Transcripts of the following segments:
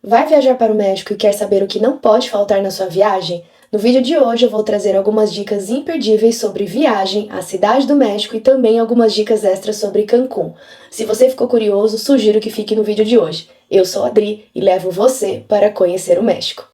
Vai viajar para o México e quer saber o que não pode faltar na sua viagem? No vídeo de hoje eu vou trazer algumas dicas imperdíveis sobre viagem à Cidade do México e também algumas dicas extras sobre Cancún. Se você ficou curioso, sugiro que fique no vídeo de hoje. Eu sou a Adri e levo você para conhecer o México.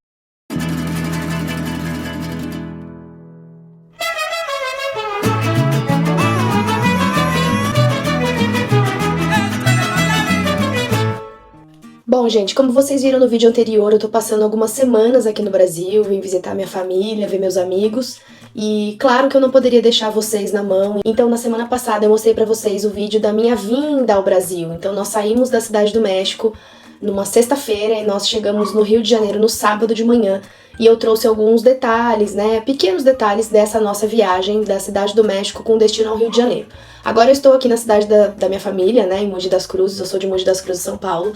Bom, gente, como vocês viram no vídeo anterior, eu tô passando algumas semanas aqui no Brasil, vim visitar minha família, ver meus amigos, e claro que eu não poderia deixar vocês na mão, então na semana passada eu mostrei pra vocês o vídeo da minha vinda ao Brasil. Então nós saímos da Cidade do México numa sexta-feira e nós chegamos no Rio de Janeiro no sábado de manhã, e eu trouxe alguns detalhes, né, pequenos detalhes dessa nossa viagem da Cidade do México com destino ao Rio de Janeiro. Agora eu estou aqui na cidade da minha família, né, em Mogi das Cruzes, eu sou de Mogi das Cruzes, São Paulo,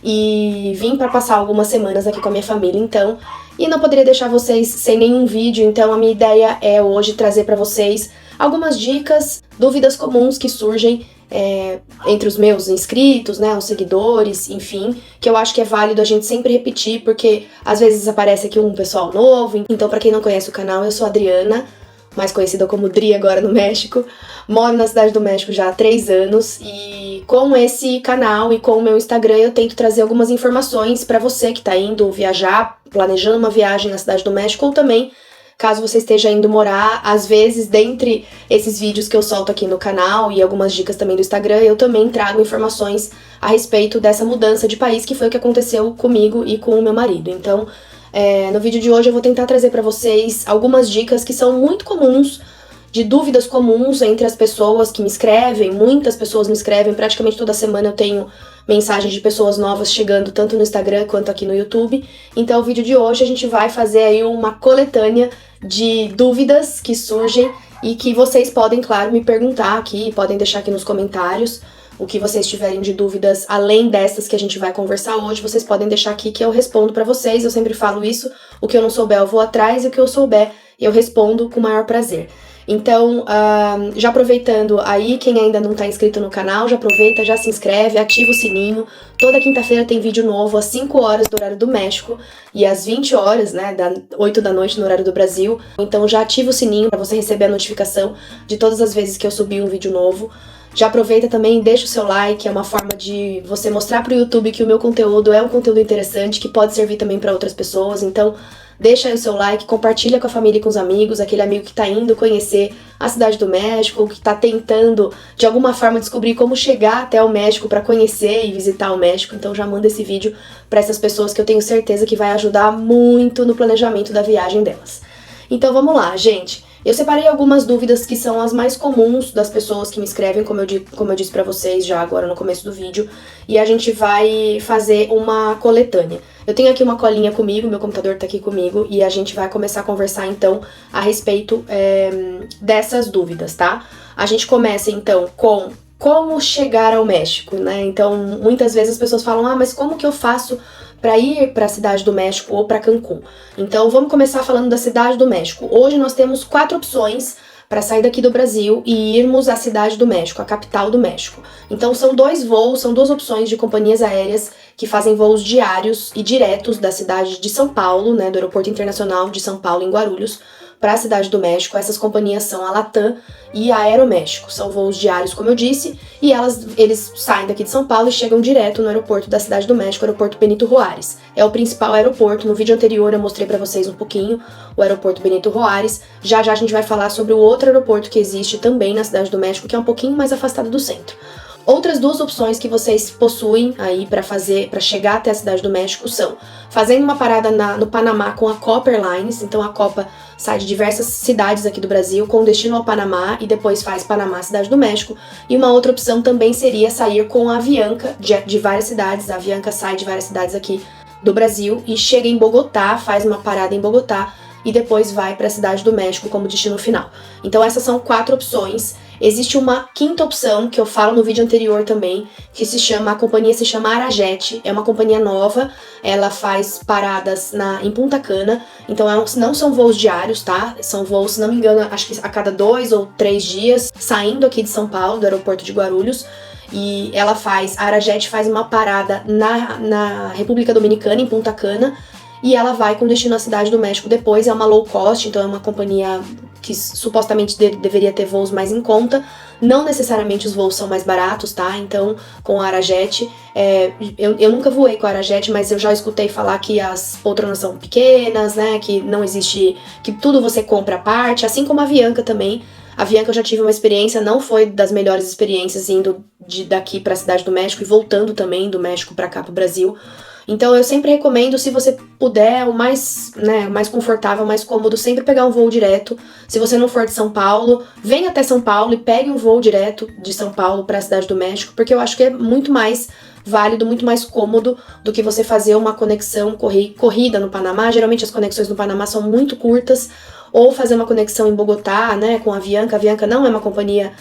e vim para passar algumas semanas aqui com a minha família, então, e não poderia deixar vocês sem nenhum vídeo, então a minha ideia é hoje trazer para vocês algumas dicas, dúvidas comuns que surgem entre os meus inscritos, né, os seguidores, enfim, que eu acho que é válido a gente sempre repetir, porque às vezes aparece aqui um pessoal novo. Então, para quem não conhece o canal, eu sou a Adriana, mais conhecida como Dri agora no México. Moro na Cidade do México já há 3 anos e com esse canal e com o meu Instagram eu tento trazer algumas informações para você que tá indo viajar, planejando uma viagem na Cidade do México, ou também caso você esteja indo morar. Às vezes, dentre esses vídeos que eu solto aqui no canal e algumas dicas também do Instagram, eu também trago informações a respeito dessa mudança de país, que foi o que aconteceu comigo e com o meu marido. Então, no vídeo de hoje eu vou tentar trazer para vocês algumas dicas que são muito comuns, de dúvidas comuns entre as pessoas que me escrevem. Muitas pessoas me escrevem, praticamente toda semana eu tenho mensagens de pessoas novas chegando, tanto no Instagram quanto aqui no YouTube. Então, o vídeo de hoje a gente vai fazer aí uma coletânea de dúvidas que surgem e que vocês podem, claro, me perguntar aqui, podem deixar aqui nos comentários o que vocês tiverem de dúvidas, além dessas que a gente vai conversar hoje, vocês podem deixar aqui que eu respondo pra vocês. Eu sempre falo isso, o que eu não souber eu vou atrás e o que eu souber eu respondo com o maior prazer. Então, já aproveitando aí, quem ainda não tá inscrito no canal, já aproveita, já se inscreve, ativa o sininho. Toda quinta-feira tem vídeo novo às 5 horas do horário do México e às 20 horas, né, 8 da noite no horário do Brasil. Então já ativa o sininho pra você receber a notificação de todas as vezes que eu subir um vídeo novo. Já aproveita também, deixa o seu like, é uma forma de você mostrar pro YouTube que o meu conteúdo é um conteúdo interessante, que pode servir também para outras pessoas. Então, deixa aí o seu like, compartilha com a família e com os amigos, aquele amigo que tá indo conhecer a Cidade do México, que tá tentando, de alguma forma, descobrir como chegar até o México para conhecer e visitar o México. Então já manda esse vídeo para essas pessoas que eu tenho certeza que vai ajudar muito no planejamento da viagem delas. Então vamos lá, gente. Eu separei algumas dúvidas que são as mais comuns das pessoas que me escrevem, como eu disse pra vocês já agora no começo do vídeo, e a gente vai fazer uma coletânea. Eu tenho aqui uma colinha comigo, meu computador tá aqui comigo, e a gente vai começar a conversar então a respeito dessas dúvidas, tá? A gente começa então com como chegar ao México, né? Então, muitas vezes as pessoas falam, mas como que eu faço para ir para a Cidade do México ou para Cancún? Então, vamos começar falando da Cidade do México. Hoje nós temos 4 opções para sair daqui do Brasil e irmos à Cidade do México, a capital do México. Então, são 2 voos, são 2 opções de companhias aéreas que fazem voos diários e diretos da cidade de São Paulo, né, do Aeroporto Internacional de São Paulo, em Guarulhos, para a Cidade do México. Essas companhias são a Latam e a Aeroméxico. São voos diários, como eu disse, e eles saem daqui de São Paulo e chegam direto no aeroporto da Cidade do México, o aeroporto Benito Juárez. É o principal aeroporto. No vídeo anterior eu mostrei para vocês um pouquinho o aeroporto Benito Juárez. Já já a gente vai falar sobre o outro aeroporto que existe também na Cidade do México, que é um pouquinho mais afastado do centro. Outras 2 opções que vocês possuem aí para chegar até a Cidade do México são fazendo uma parada no Panamá com a Copa Airlines. Então a Copa sai de diversas cidades aqui do Brasil com destino ao Panamá e depois faz Panamá, Cidade do México. E uma outra opção também seria sair com a Avianca de várias cidades. A Avianca sai de várias cidades aqui do Brasil e chega em Bogotá, faz uma parada em Bogotá e depois vai para a Cidade do México como destino final. Então essas são 4 opções. Existe uma 5ª opção, que eu falo no vídeo anterior também, que a companhia se chama Arajet, é uma companhia nova, ela faz paradas em Punta Cana, então não são voos diários, tá? São voos, se não me engano, acho que a cada 2 ou 3 dias, saindo aqui de São Paulo, do aeroporto de Guarulhos, e a Arajet faz uma parada na República Dominicana, em Punta Cana, e ela vai com destino à Cidade do México depois. É uma low cost, então é uma companhia que supostamente deveria ter voos mais em conta. Não necessariamente os voos são mais baratos, tá? Então, com a Arajet, eu nunca voei com a Arajet, mas eu já escutei falar que as poltronas são pequenas, né? Que não existe, que tudo você compra à parte, assim como a Avianca também. A Avianca eu já tive uma experiência, não foi das melhores experiências indo daqui para a Cidade do México e voltando também do México para cá, pro Brasil. Então eu sempre recomendo, se você puder, o mais confortável, mais cômodo, sempre pegar um voo direto. Se você não for de São Paulo, venha até São Paulo e pegue um voo direto de São Paulo para a Cidade do México, porque eu acho que é muito mais válido, muito mais cômodo do que você fazer uma conexão corrida no Panamá. Geralmente as conexões no Panamá são muito curtas, ou fazer uma conexão em Bogotá, né, com a Avianca. A Avianca não é uma companhia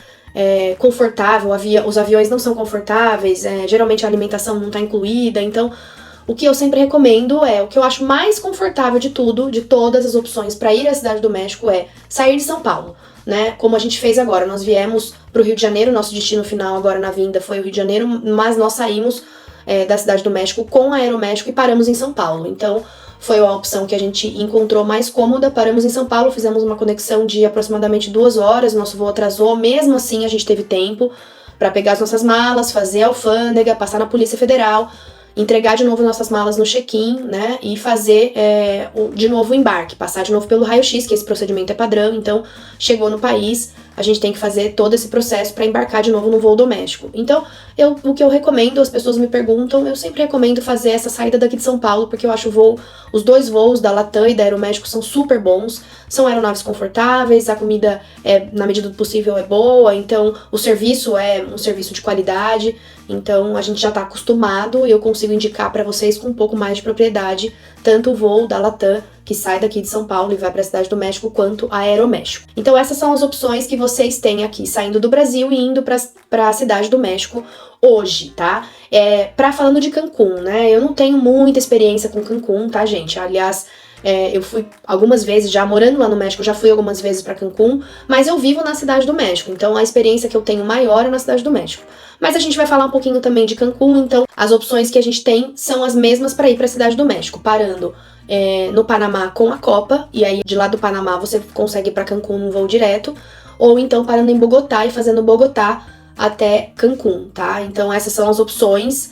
confortável, os aviões não são confortáveis, geralmente a alimentação não está incluída, então o que eu sempre recomendo o que eu acho mais confortável de tudo, de todas as opções para ir à Cidade do México, é sair de São Paulo, né? Como a gente fez agora, nós viemos para o Rio de Janeiro, nosso destino final agora na vinda foi o Rio de Janeiro, mas nós saímos da Cidade do México com a Aeroméxico e paramos em São Paulo. Então foi a opção que a gente encontrou mais cômoda, paramos em São Paulo, fizemos uma conexão de aproximadamente 2 horas, nosso voo atrasou, mesmo assim a gente teve tempo para pegar as nossas malas, fazer a alfândega, passar na Polícia Federal, entregar de novo nossas malas no check-in, né, e fazer de novo o embarque, passar de novo pelo raio-x, que esse procedimento é padrão. Então, chegou no país, a gente tem que fazer todo esse processo para embarcar de novo no voo doméstico. Então, o que eu recomendo, as pessoas me perguntam, eu sempre recomendo fazer essa saída daqui de São Paulo, porque eu acho os 2 voos da Latam e da Aeroméxico são super bons, são aeronaves confortáveis, a comida, na medida do possível, é boa, então o serviço é um serviço de qualidade. Então a gente já está acostumado e eu consigo indicar para vocês com um pouco mais de propriedade tanto o voo da Latam, que sai daqui de São Paulo e vai para a Cidade do México, quanto a Aeroméxico. Então essas são as opções que vocês têm aqui, saindo do Brasil e indo para a Cidade do México hoje, tá? Falando de Cancún, né? Eu não tenho muita experiência com Cancún, tá, gente? Aliás, eu fui algumas vezes, já morando lá no México, já fui algumas vezes para Cancún, mas eu vivo na Cidade do México, então a experiência que eu tenho maior é na Cidade do México. Mas a gente vai falar um pouquinho também de Cancún, então as opções que a gente tem são as mesmas para ir para a Cidade do México, parando no Panamá com a Copa, e aí de lá do Panamá você consegue ir para Cancún num voo direto, ou então parando em Bogotá e fazendo Bogotá até Cancún, tá? Então essas são as opções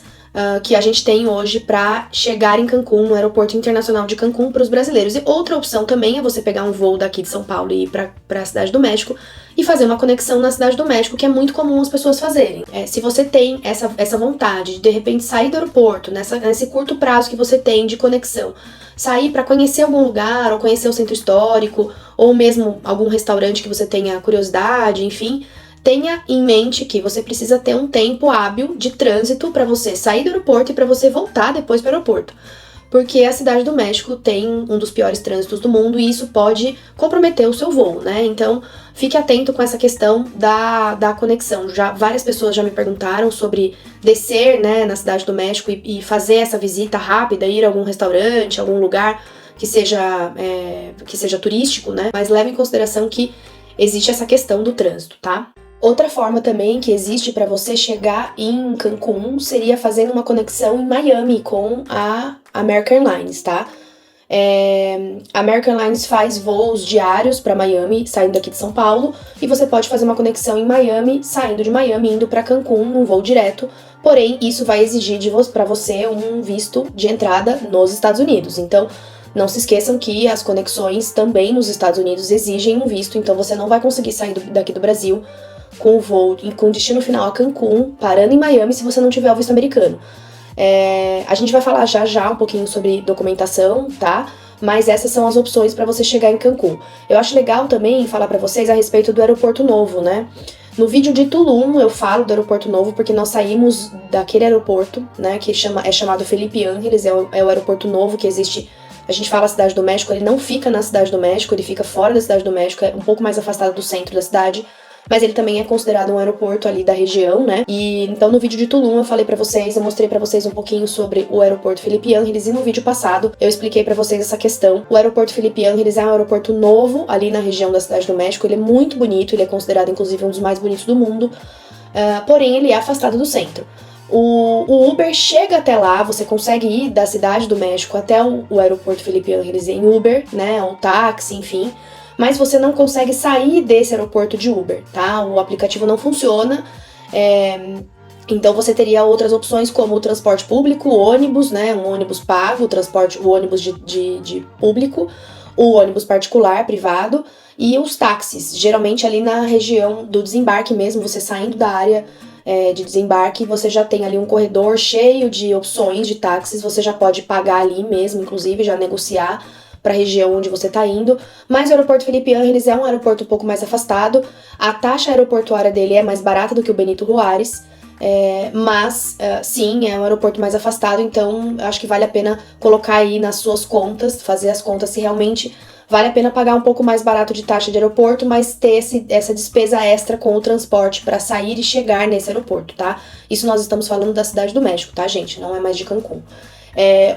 que a gente tem hoje para chegar em Cancún, no Aeroporto Internacional de Cancún, para os brasileiros. E outra opção também é você pegar um voo daqui de São Paulo e ir para a Cidade do México e fazer uma conexão na Cidade do México, que é muito comum as pessoas fazerem. Se você tem essa vontade de repente sair do aeroporto, nesse curto prazo que você tem de conexão, sair para conhecer algum lugar, ou conhecer o centro histórico, ou mesmo algum restaurante que você tenha curiosidade, enfim, tenha em mente que você precisa ter um tempo hábil de trânsito para você sair do aeroporto e para você voltar depois para o aeroporto. Porque a Cidade do México tem um dos piores trânsitos do mundo e isso pode comprometer o seu voo, né? Então, fique atento com essa questão da conexão. Várias pessoas já me perguntaram sobre descer, né, na Cidade do México e fazer essa visita rápida, ir a algum restaurante, algum lugar que seja turístico, né? Mas leve em consideração que existe essa questão do trânsito, tá? Outra forma também que existe para você chegar em Cancún seria fazendo uma conexão em Miami com a American Airlines, tá? A American Airlines faz voos diários para Miami, saindo daqui de São Paulo, e você pode fazer uma conexão em Miami, saindo de Miami, indo para Cancún, num voo direto. Porém, isso vai exigir para você um visto de entrada nos Estados Unidos. Então, não se esqueçam que as conexões também nos Estados Unidos exigem um visto, então você não vai conseguir sair daqui do Brasil com o voo com destino final a Cancún, parando em Miami, se você não tiver o visto americano. A gente vai falar já um pouquinho sobre documentação, tá? Mas essas são as opções para você chegar em Cancún. Eu acho legal também falar para vocês a respeito do aeroporto novo, né? No vídeo de Tulum eu falo do aeroporto novo porque nós saímos daquele aeroporto, né? Que é chamado Felipe Ángeles, é o aeroporto novo que existe. A gente fala Cidade do México, ele não fica na Cidade do México, ele fica fora da Cidade do México, é um pouco mais afastado do centro da cidade. Mas ele também é considerado um aeroporto ali da região, né? E então no vídeo de Tulum eu mostrei pra vocês um pouquinho sobre o aeroporto Felipe Ángeles, e no vídeo passado eu expliquei pra vocês essa questão. O aeroporto Felipe Ángeles é um aeroporto novo ali na região da Cidade do México, ele é muito bonito, ele é considerado inclusive um dos mais bonitos do mundo. porém ele é afastado do centro. O Uber chega até lá, você consegue ir da Cidade do México até o aeroporto Felipe Ángeles em Uber, né, ou táxi, enfim, mas você não consegue sair desse aeroporto de Uber, tá? O aplicativo não funciona, então você teria outras opções como o transporte público, o ônibus, né, um ônibus pago, o ônibus de público, o ônibus particular, privado, e os táxis, geralmente ali na região do desembarque mesmo, você saindo da área de desembarque, você já tem ali um corredor cheio de opções de táxis, você já pode pagar ali mesmo, inclusive, já negociar para a região onde você está indo, mas o aeroporto Felipe Ángeles é um aeroporto um pouco mais afastado, a taxa aeroportuária dele é mais barata do que o Benito Juárez, mas sim, é um aeroporto mais afastado, então acho que vale a pena colocar aí nas suas contas, fazer as contas se realmente vale a pena pagar um pouco mais barato de taxa de aeroporto, mas ter essa despesa extra com o transporte para sair e chegar nesse aeroporto, tá? Isso nós estamos falando da Cidade do México, tá, gente? Não é mais de Cancún.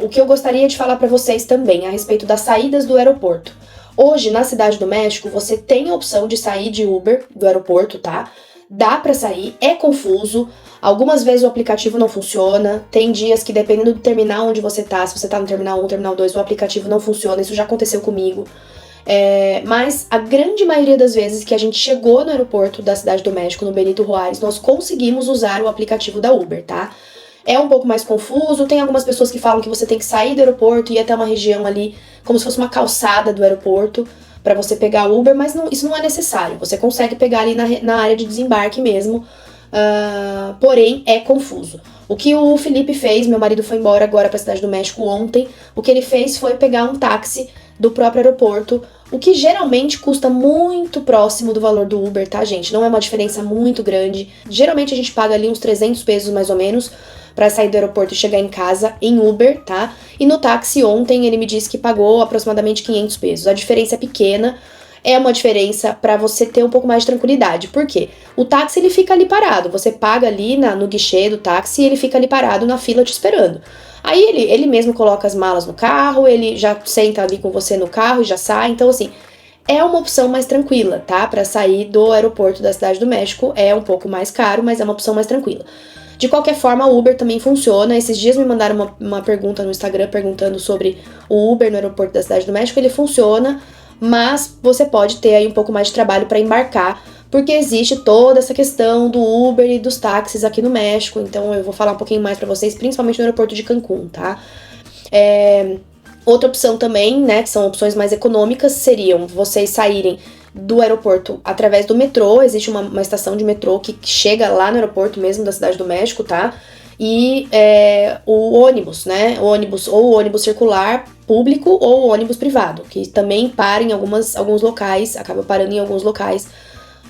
O que eu gostaria de falar para vocês também a respeito das saídas do aeroporto. Hoje, na Cidade do México, você tem a opção de sair de Uber do aeroporto, tá? Dá para sair, é confuso. Algumas vezes o aplicativo não funciona. Tem dias que, dependendo do terminal onde você tá, se você tá no terminal 1, terminal 2, o aplicativo não funciona. Isso já aconteceu comigo. Mas a grande maioria das vezes que a gente chegou no aeroporto da Cidade do México, no Benito Juárez, nós conseguimos usar o aplicativo da Uber, tá? É um pouco mais confuso, tem algumas pessoas que falam que você tem que sair do aeroporto e ir até uma região ali, como se fosse uma calçada do aeroporto, para você pegar o Uber, mas isso não é necessário. Você consegue pegar ali na área de desembarque mesmo, porém é confuso. O que o Felipe fez, meu marido foi embora agora para a Cidade do México ontem, o que ele fez foi pegar um táxi do próprio aeroporto, o que geralmente custa muito próximo do valor do Uber, tá, gente? Não é uma diferença muito grande. Geralmente a gente paga ali uns 300 pesos mais ou menos para sair do aeroporto e chegar em casa em Uber, tá? E no táxi ontem ele me disse que pagou aproximadamente 500 pesos. A diferença é pequena, é uma diferença para você ter um pouco mais de tranquilidade. Por quê? O táxi ele fica ali parado, você paga ali no guichê do táxi e ele fica ali parado na fila te esperando. Aí ele mesmo coloca as malas no carro, ele já senta ali com você no carro e já sai. Então, assim, é uma opção mais tranquila, tá? Para sair do aeroporto da Cidade do México é um pouco mais caro, mas é uma opção mais tranquila. De qualquer forma, o Uber também funciona. Esses dias me mandaram uma pergunta no Instagram perguntando sobre o Uber no aeroporto da Cidade do México. Ele funciona, mas você pode ter aí um pouco mais de trabalho para embarcar, porque existe toda essa questão do Uber e dos táxis aqui no México. Então eu vou falar um pouquinho mais para vocês, principalmente no aeroporto de Cancún, tá? Outra opção também, né, que são opções mais econômicas, seriam vocês saírem do aeroporto através do metrô. Existe uma estação de metrô que chega lá no aeroporto mesmo da Cidade do México, tá? E o ônibus, né? O ônibus circular público ou o ônibus privado, que também para em alguns locais, acaba parando em alguns locais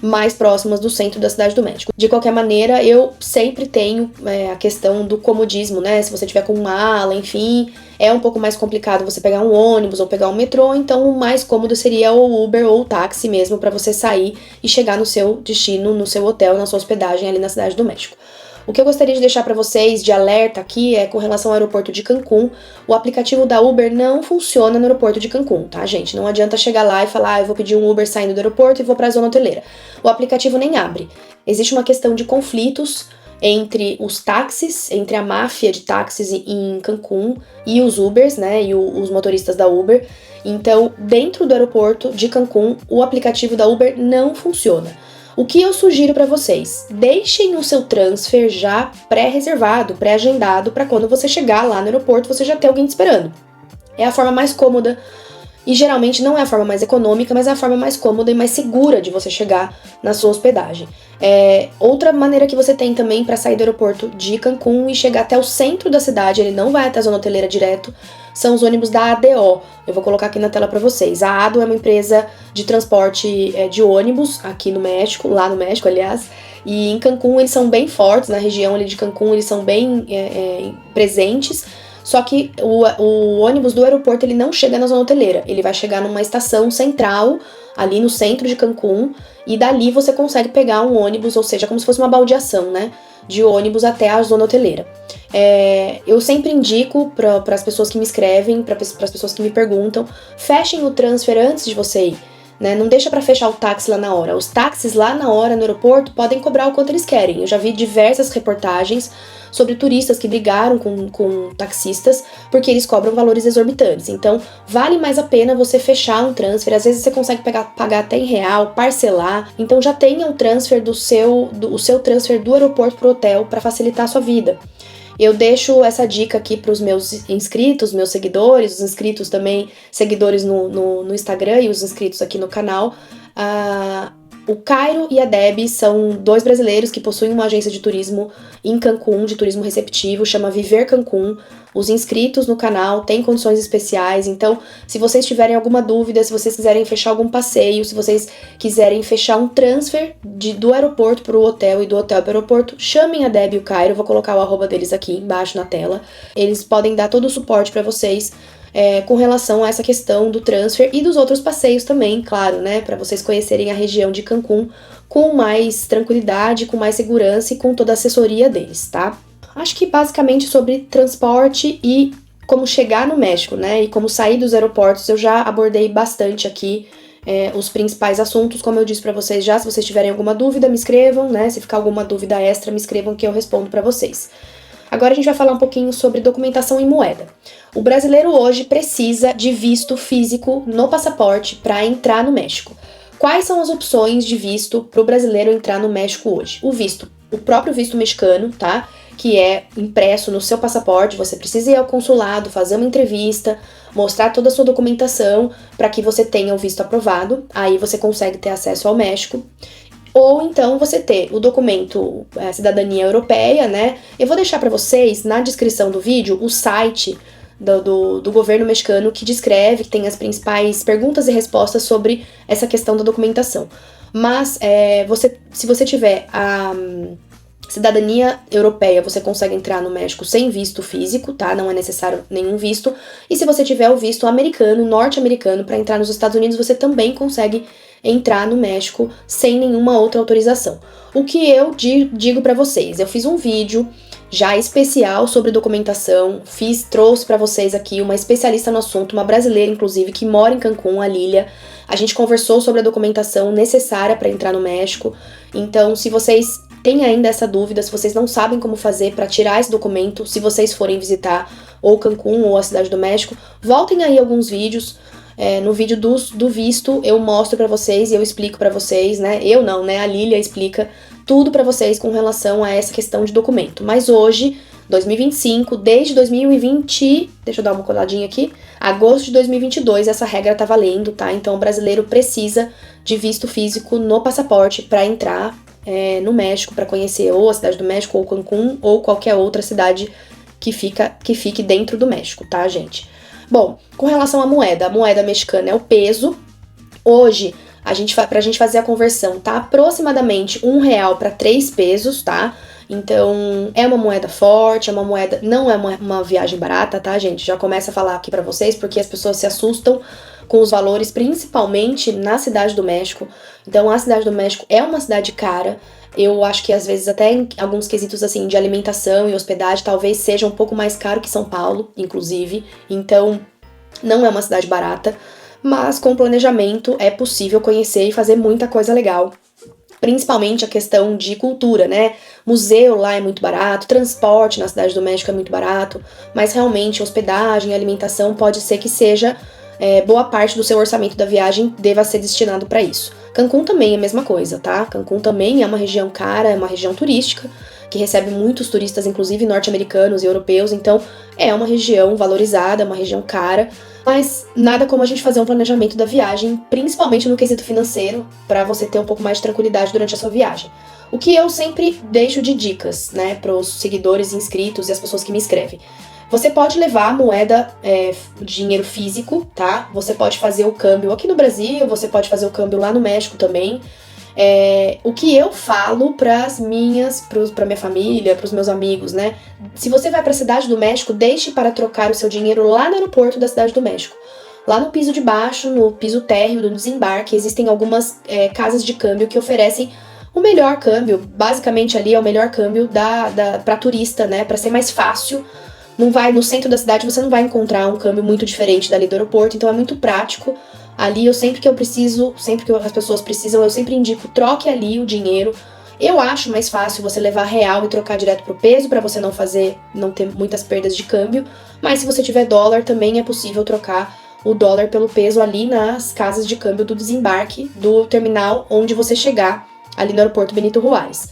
mais próximas do centro da Cidade do México. De qualquer maneira, eu sempre tenho a questão do comodismo, né? Se você tiver com mala, enfim, é um pouco mais complicado você pegar um ônibus ou pegar um metrô, então o mais cômodo seria o Uber ou o táxi mesmo, para você sair e chegar no seu destino, no seu hotel, na sua hospedagem ali na Cidade do México. O que eu gostaria de deixar para vocês de alerta aqui é com relação ao aeroporto de Cancún. O aplicativo da Uber não funciona no aeroporto de Cancún, tá, gente? Não adianta chegar lá e falar, eu vou pedir um Uber saindo do aeroporto e vou para a zona hoteleira. O aplicativo nem abre. Existe uma questão de conflitos entre os táxis, entre a máfia de táxis em Cancún e os Ubers, né, e os motoristas da Uber. Então, dentro do aeroporto de Cancún, o aplicativo da Uber não funciona. O que eu sugiro para vocês? Deixem o seu transfer já pré-reservado, pré-agendado, para quando você chegar lá no aeroporto você já ter alguém te esperando. É a forma mais cômoda e geralmente não é a forma mais econômica, mas é a forma mais cômoda e mais segura de você chegar na sua hospedagem. Outra maneira que você tem também para sair do aeroporto de Cancún e chegar até o centro da cidade, ele não vai até a zona hoteleira direto, são os ônibus da ADO. Eu vou colocar aqui na tela para vocês. A ADO é uma empresa de transporte de ônibus aqui no México, lá no México, aliás. E em Cancún eles são bem fortes, na região ali de Cancún eles são bem presentes. Só que o ônibus do aeroporto ele não chega na zona hoteleira. Ele vai chegar numa estação central, ali no centro de Cancún. E dali você consegue pegar um ônibus, ou seja, como se fosse uma baldeação, né? De ônibus até a zona hoteleira. Eu sempre indico para as pessoas que me escrevem, para as pessoas que me perguntam, fechem o transfer antes de você ir. né? Não deixa pra fechar o táxi lá na hora. Os táxis lá na hora no aeroporto podem cobrar o quanto eles querem. Eu já vi diversas reportagens sobre turistas que brigaram com taxistas porque eles cobram valores exorbitantes. Então, vale mais a pena você fechar um transfer. Às vezes você consegue pagar até em real, parcelar. Então, já tenha um transfer o seu transfer do aeroporto pro hotel para facilitar a sua vida. Eu deixo essa dica aqui para os meus inscritos, meus seguidores, os inscritos também, seguidores no Instagram e os inscritos aqui no canal. O Cairo e a Debbie são 2 brasileiros que possuem uma agência de turismo em Cancún, de turismo receptivo, chama Viver Cancún. Os inscritos no canal têm condições especiais, então se vocês tiverem alguma dúvida, se vocês quiserem fechar algum passeio, se vocês quiserem fechar um transfer do aeroporto para o hotel e do hotel para o aeroporto, chamem a Debbie e o Cairo, eu vou colocar o arroba deles aqui embaixo na tela. Eles podem dar todo o suporte para vocês com relação a essa questão do transfer e dos outros passeios também, claro, né, para vocês conhecerem a região de Cancún com mais tranquilidade, com mais segurança e com toda a assessoria deles, tá? Acho que basicamente sobre transporte e como chegar no México, né, e como sair dos aeroportos, eu já abordei bastante aqui os principais assuntos, como eu disse pra vocês já. Se vocês tiverem alguma dúvida, me escrevam, né, se ficar alguma dúvida extra, me escrevam que eu respondo pra vocês. Agora a gente vai falar um pouquinho sobre documentação em moeda. O brasileiro hoje precisa de visto físico no passaporte para entrar no México. Quais são as opções de visto para o brasileiro entrar no México hoje? O próprio visto mexicano, tá? Que é impresso no seu passaporte, você precisa ir ao consulado, fazer uma entrevista, mostrar toda a sua documentação para que você tenha o visto aprovado, aí você consegue ter acesso ao México. Ou então você ter o documento cidadania europeia, né? Eu vou deixar para vocês na descrição do vídeo o site do governo mexicano que descreve, que tem as principais perguntas e respostas sobre essa questão da documentação. Mas se você tiver a cidadania europeia, você consegue entrar no México sem visto físico, tá? Não é necessário nenhum visto. E se você tiver o visto americano, norte-americano, para entrar nos Estados Unidos, você também consegue entrar no México sem nenhuma outra autorização. O que eu digo para vocês, eu fiz um vídeo já especial sobre documentação, trouxe para vocês aqui uma especialista no assunto, uma brasileira inclusive, que mora em Cancún, a Lília. A gente conversou sobre a documentação necessária para entrar no México. Então, se vocês têm ainda essa dúvida, se vocês não sabem como fazer para tirar esse documento, se vocês forem visitar ou Cancún ou a Cidade do México, voltem aí alguns vídeos. No vídeo do visto eu mostro pra vocês e eu explico pra vocês, né? Eu não, né? A Lília explica tudo pra vocês com relação a essa questão de documento. Mas hoje, 2025, desde 2020, deixa eu dar uma coladinha aqui, agosto de 2022, essa regra tá valendo, tá? Então o brasileiro precisa de visto físico no passaporte pra entrar no México, pra conhecer ou a Cidade do México, ou Cancún, ou qualquer outra cidade que fique dentro do México, tá, gente? Bom, com relação à moeda, a moeda mexicana é o peso. Hoje, pra gente fazer a conversão, tá aproximadamente R$1 para 3 pesos, tá? Então, é uma moeda forte, não é uma viagem barata, tá, gente? Já começo a falar aqui pra vocês, porque as pessoas se assustam com os valores, principalmente na Cidade do México. Então, a Cidade do México é uma cidade cara. Eu acho que às vezes até em alguns quesitos assim de alimentação e hospedagem talvez seja um pouco mais caro que São Paulo, inclusive. Então não é uma cidade barata, mas com planejamento é possível conhecer e fazer muita coisa legal. Principalmente a questão de cultura, né? Museu lá é muito barato, transporte na Cidade do México é muito barato, mas realmente hospedagem e alimentação pode ser que seja boa parte do seu orçamento da viagem deva ser destinado para isso. Cancún também é a mesma coisa, tá? Cancún também é uma região cara, é uma região turística, que recebe muitos turistas, inclusive norte-americanos e europeus, então é uma região valorizada, é uma região cara, mas nada como a gente fazer um planejamento da viagem, principalmente no quesito financeiro, para você ter um pouco mais de tranquilidade durante a sua viagem. O que eu sempre deixo de dicas, né, para os seguidores, inscritos e as pessoas que me escrevem. Você pode levar a moeda, dinheiro físico, tá? Você pode fazer o câmbio aqui no Brasil, você pode fazer o câmbio lá no México também. O que eu falo pra minha família, pros meus amigos, né? Se você vai pra Cidade do México, deixe para trocar o seu dinheiro lá no aeroporto da Cidade do México. Lá no piso de baixo, no piso térreo do desembarque, existem algumas casas de câmbio que oferecem o melhor câmbio. Basicamente ali é o melhor câmbio pra turista, né? Pra ser mais fácil. No centro da cidade você não vai encontrar um câmbio muito diferente dali do aeroporto, então é muito prático. Ali eu sempre que eu preciso, sempre que as pessoas precisam, eu sempre indico, troque ali o dinheiro. Eu acho mais fácil você levar real e trocar direto pro peso, pra você não ter muitas perdas de câmbio. Mas se você tiver dólar, também é possível trocar o dólar pelo peso ali nas casas de câmbio do desembarque do terminal onde você chegar, ali no aeroporto Benito Juárez.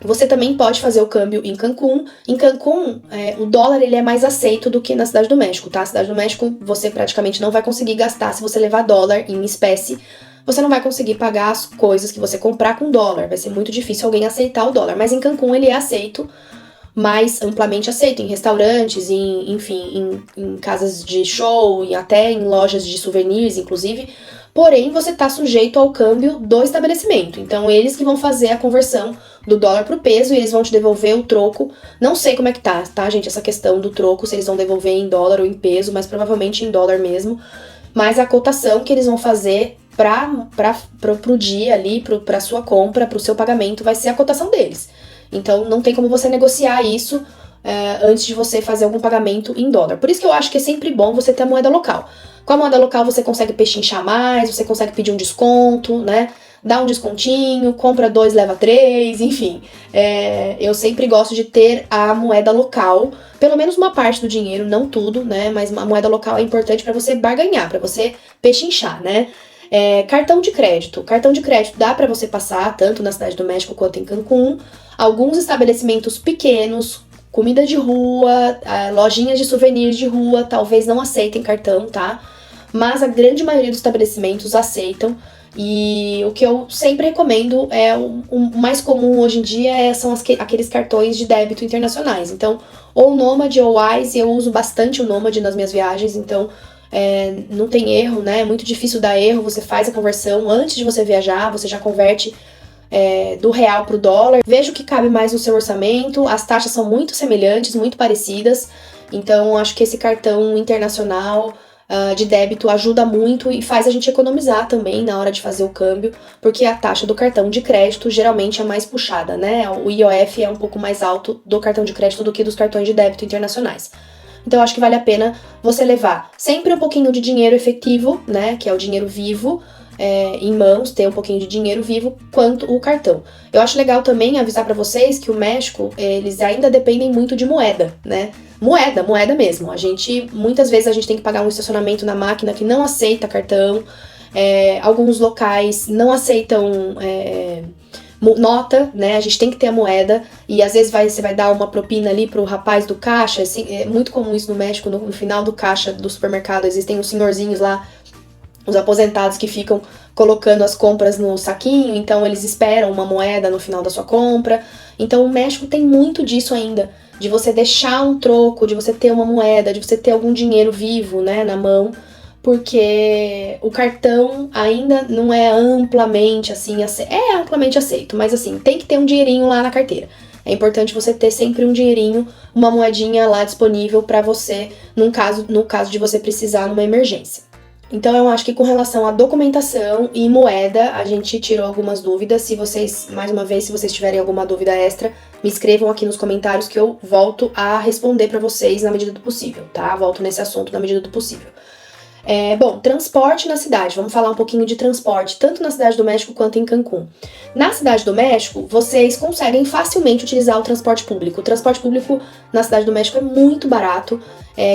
Você também pode fazer o câmbio em Cancún. Em Cancún, o dólar ele é mais aceito do que na Cidade do México, tá? Na Cidade do México, você praticamente não vai conseguir gastar se você levar dólar em espécie. Você não vai conseguir pagar as coisas que você comprar com dólar. Vai ser muito difícil alguém aceitar o dólar. Mas em Cancún ele é aceito, mais amplamente aceito, em restaurantes, enfim, em casas de show, e até em lojas de souvenirs, inclusive. Porém, você está sujeito ao câmbio do estabelecimento. Então, eles que vão fazer a conversão do dólar pro peso e eles vão te devolver o troco. Não sei como é que tá, gente, essa questão do troco, se eles vão devolver em dólar ou em peso, mas provavelmente em dólar mesmo. Mas a cotação que eles vão fazer pro dia ali, pra sua compra, pro seu pagamento, vai ser a cotação deles. Então, não tem como você negociar isso antes de você fazer algum pagamento em dólar. Por isso que eu acho que é sempre bom você ter a moeda local. Com a moeda local você consegue pechinchar mais, você consegue pedir um desconto, né? Dá um descontinho, compra 2, leva 3, enfim. Eu sempre gosto de ter a moeda local, pelo menos uma parte do dinheiro, não tudo, né? Mas a moeda local é importante para você barganhar, para você pechinchar, né? Cartão de crédito. Cartão de crédito dá para você passar tanto na Cidade do México quanto em Cancún. Alguns estabelecimentos pequenos, comida de rua, lojinhas de souvenirs de rua, talvez não aceitem cartão, tá? Mas a grande maioria dos estabelecimentos aceitam. E o que eu sempre recomendo o mais comum hoje em dia são aqueles cartões de débito internacionais. Então, ou o Nomad ou o Wise, eu uso bastante o Nomad nas minhas viagens, então não tem erro, né? É muito difícil dar erro, você faz a conversão antes de você viajar, você já converte do real pro dólar. Veja o que cabe mais no seu orçamento, as taxas são muito semelhantes, muito parecidas, então acho que esse cartão internacional de débito ajuda muito e faz a gente economizar também na hora de fazer o câmbio, porque a taxa do cartão de crédito geralmente é mais puxada, né? O IOF é um pouco mais alto do cartão de crédito do que dos cartões de débito internacionais. Então, acho que vale a pena você levar sempre um pouquinho de dinheiro efetivo, né? Que é o dinheiro vivo, em mãos, ter um pouquinho de dinheiro vivo, quanto o cartão. Eu acho legal também avisar pra vocês que o México, eles ainda dependem muito de moeda, né? Moeda mesmo. Muitas vezes a gente tem que pagar um estacionamento na máquina que não aceita cartão. Alguns locais não aceitam nota, né? A gente tem que ter a moeda e às vezes você vai dar uma propina ali pro rapaz do caixa, assim, é muito comum isso no México, no final do caixa do supermercado existem os senhorzinhos lá, os aposentados que ficam colocando as compras no saquinho, então eles esperam uma moeda no final da sua compra. Então o México tem muito disso ainda, de você deixar um troco, de você ter uma moeda, de você ter algum dinheiro vivo, né, na mão, porque o cartão ainda não é amplamente assim, é amplamente aceito, mas assim, tem que ter um dinheirinho lá na carteira. É importante você ter sempre um dinheirinho, uma moedinha lá disponível para você, no caso de você precisar numa emergência. Então eu acho que com relação à documentação e moeda, a gente tirou algumas dúvidas. Se vocês, mais uma vez, se vocês tiverem alguma dúvida extra, me escrevam aqui nos comentários que eu volto a responder para vocês na medida do possível, tá? Volto nesse assunto na medida do possível. Bom, transporte na cidade. Vamos falar um pouquinho de transporte, tanto na Cidade do México quanto em Cancún. Na Cidade do México, vocês conseguem facilmente utilizar o transporte público. O transporte público na Cidade do México é muito barato.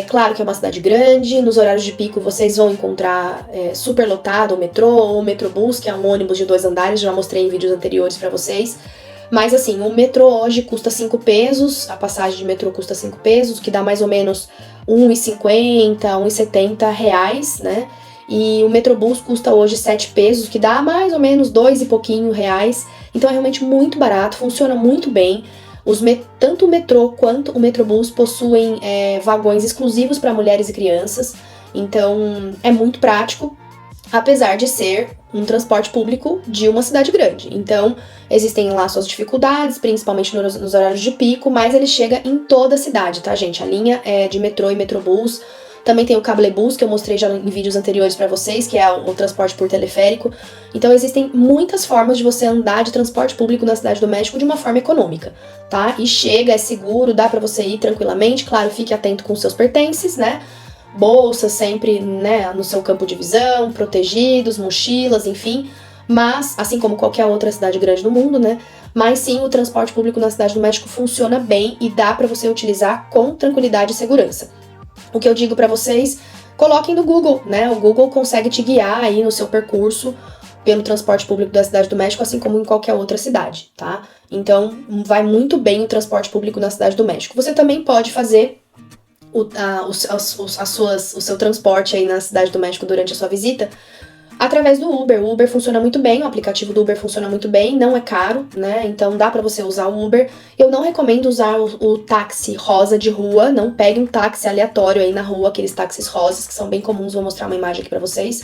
Claro que é uma cidade grande, nos horários de pico vocês vão encontrar super lotado o metrô ou o Metrobus, que é um ônibus de 2 andares, já mostrei em vídeos anteriores pra vocês. Mas assim, o metrô hoje custa 5 pesos, a passagem de metrô custa 5 pesos, que dá mais ou menos R$1,50, R$1,70, né? E o Metrobus custa hoje 7 pesos, que dá mais ou menos 2 e pouquinho reais. Então é realmente muito barato, funciona muito bem. Tanto o metrô quanto o Metrobus possuem vagões exclusivos para mulheres e crianças. Então é muito prático, apesar de ser um transporte público de uma cidade grande. Então, existem lá suas dificuldades, principalmente nos horários de pico, mas ele chega em toda a cidade, tá, gente? A linha é de metrô e metrobus. Também tem o cablebus, que eu mostrei já em vídeos anteriores pra vocês, que é o transporte por teleférico. Então, existem muitas formas de você andar de transporte público na Cidade do México de uma forma econômica, tá? E chega, é seguro, dá pra você ir tranquilamente. Claro, fique atento com seus pertences, né? bolsas sempre, né, no seu campo de visão, protegidos, mochilas, enfim. Mas, assim como qualquer outra cidade grande do mundo, né? Mas sim, o transporte público na Cidade do México funciona bem e dá para você utilizar com tranquilidade e segurança. O que eu digo para vocês, coloquem no Google, né? O Google consegue te guiar aí no seu percurso pelo transporte público da Cidade do México, assim como em qualquer outra cidade, tá? Então, vai muito bem o transporte público na Cidade do México. Você também pode fazer o seu transporte aí na Cidade do México durante a sua visita através do Uber. O Uber funciona muito bem, o aplicativo do Uber funciona muito bem, não é caro, né? Então dá pra você usar o Uber. Eu não recomendo usar o táxi rosa de rua, não pegue um táxi aleatório aí na rua, aqueles táxis rosas que são bem comuns, vou mostrar uma imagem aqui pra vocês.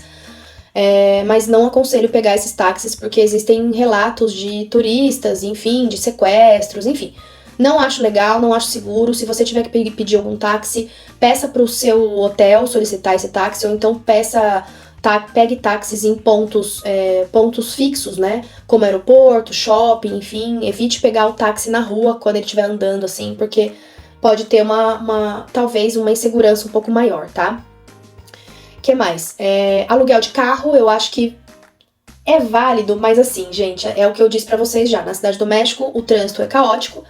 Mas não aconselho pegar esses táxis porque existem relatos de turistas, enfim, de sequestros, enfim. Não acho legal, não acho seguro. Se você tiver que pedir algum táxi, peça pro seu hotel solicitar esse táxi, ou então pegue táxis em pontos fixos, né? Como aeroporto, shopping, enfim. Evite pegar o táxi na rua quando ele estiver andando, assim, porque pode ter talvez uma insegurança um pouco maior, tá? O que mais? Aluguel de carro, eu acho que é válido, mas assim, gente, é o que eu disse pra vocês já. Na Cidade do México, o trânsito é caótico.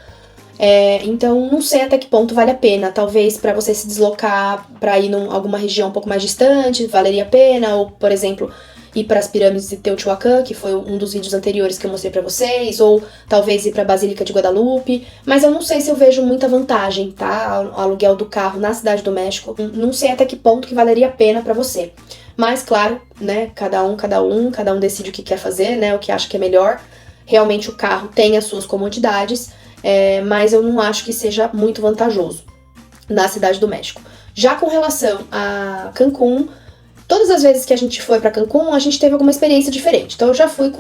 Então, não sei até que ponto vale a pena. Talvez para você se deslocar para ir em alguma região um pouco mais distante, valeria a pena. Ou, por exemplo, ir para as pirâmides de Teotihuacan, que foi um dos vídeos anteriores que eu mostrei para vocês. Ou talvez ir para a Basílica de Guadalupe. Mas eu não sei se eu vejo muita vantagem, tá? O aluguel do carro na Cidade do México. Não sei até que ponto que valeria a pena para você. Mas, claro, né? Cada um decide o que quer fazer, né? O que acha que é melhor. Realmente o carro tem as suas comodidades. Mas eu não acho que seja muito vantajoso na Cidade do México. Já com relação a Cancún, todas as vezes que a gente foi pra Cancún, a gente teve alguma experiência diferente. Então eu já fui